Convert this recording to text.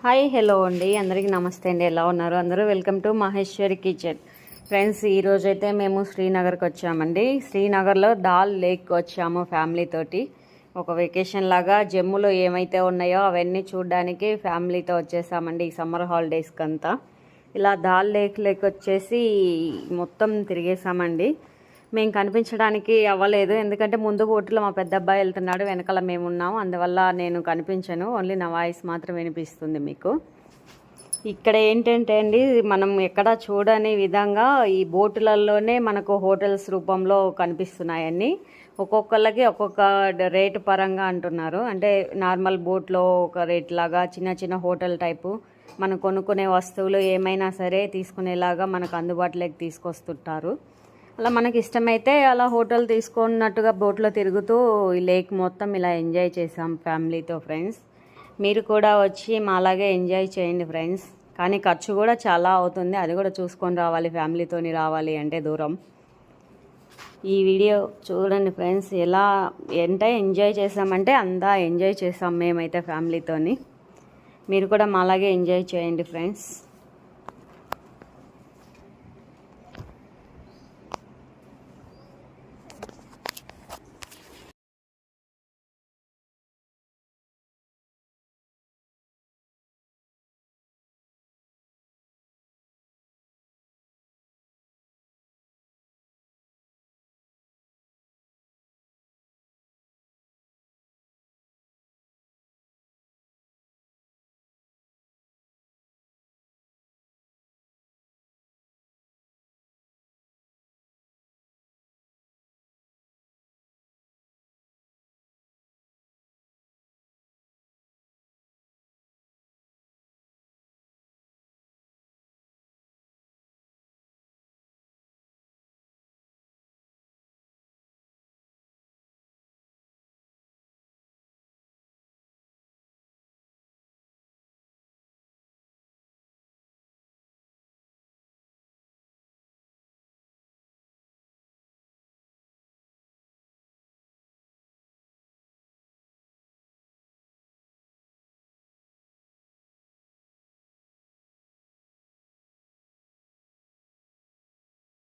Hi hello అండి, అందరికీ నమస్తే అండి. ఎలా ఉన్నారు అందరూ? Welcome to Maheshwari kitchen. Friends, ఈరోజైతే మేము శ్రీనగర్కి వచ్చామండి. శ్రీనగర్లో దాల్ లేక్ వచ్చాము ఫ్యామిలీ తోటి. ఒక వెకేషన్ లాగా జమ్ములో ఏమైతే ఉన్నాయో అవన్నీ చూడడానికి ఫ్యామిలీతో వచ్చేసామండి ఈ సమ్మర్ హాలిడేస్కి అంతా. ఇలా దాల్ లేక్ వచ్చేసి మొత్తం తిరిగేసామండి. మేము కనిపించడానికి అవ్వలేదు, ఎందుకంటే ముందు బోట్లో మా పెద్ద అబ్బాయి వెళ్తున్నాడు, వెనకాల మేము ఉన్నాము. అందువల్ల నేను కనిపించను, ఓన్లీ నా వాయిస్ మాత్రం వినిపిస్తుంది మీకు. ఇక్కడ ఏంటంటే అండి, మనం ఎక్కడ చూడని విధంగా ఈ బోటులలోనే మనకు హోటల్స్ రూపంలో కనిపిస్తున్నాయని. ఒక్కొక్కళ్ళకి ఒక్కొక్క రేటు పరంగా అంటున్నారు. అంటే నార్మల్ బోట్లో ఒక రేట్ లాగా, చిన్న చిన్న హోటల్ టైపు మనం కొనుక్కునే వస్తువులు ఏమైనా సరే తీసుకునేలాగా మనకు అందుబాటులోకి తీసుకొస్తుంటారు. అలా మనకి ఇష్టమైతే అలా హోటల్ తీసుకున్నట్టుగా బోట్లో తిరుగుతూ ఈ లేక్ మొత్తం ఇలా ఎంజాయ్ చేసాం ఫ్యామిలీతో. ఫ్రెండ్స్, మీరు కూడా వచ్చి మాలాగే ఎంజాయ్ చేయండి ఫ్రెండ్స్. కానీ ఖర్చు కూడా చాలా అవుతుంది, అది కూడా చూసుకొని రావాలి. ఫ్యామిలీతోని రావాలి అంటే దూరం. ఈ వీడియో చూడండి ఫ్రెండ్స్, ఎలా ఎంజాయ్ చేసామంటే అంతా ఎంజాయ్ చేసాం మేమైతే ఫ్యామిలీతోని. మీరు కూడా మాలాగే ఎంజాయ్ చేయండి ఫ్రెండ్స్.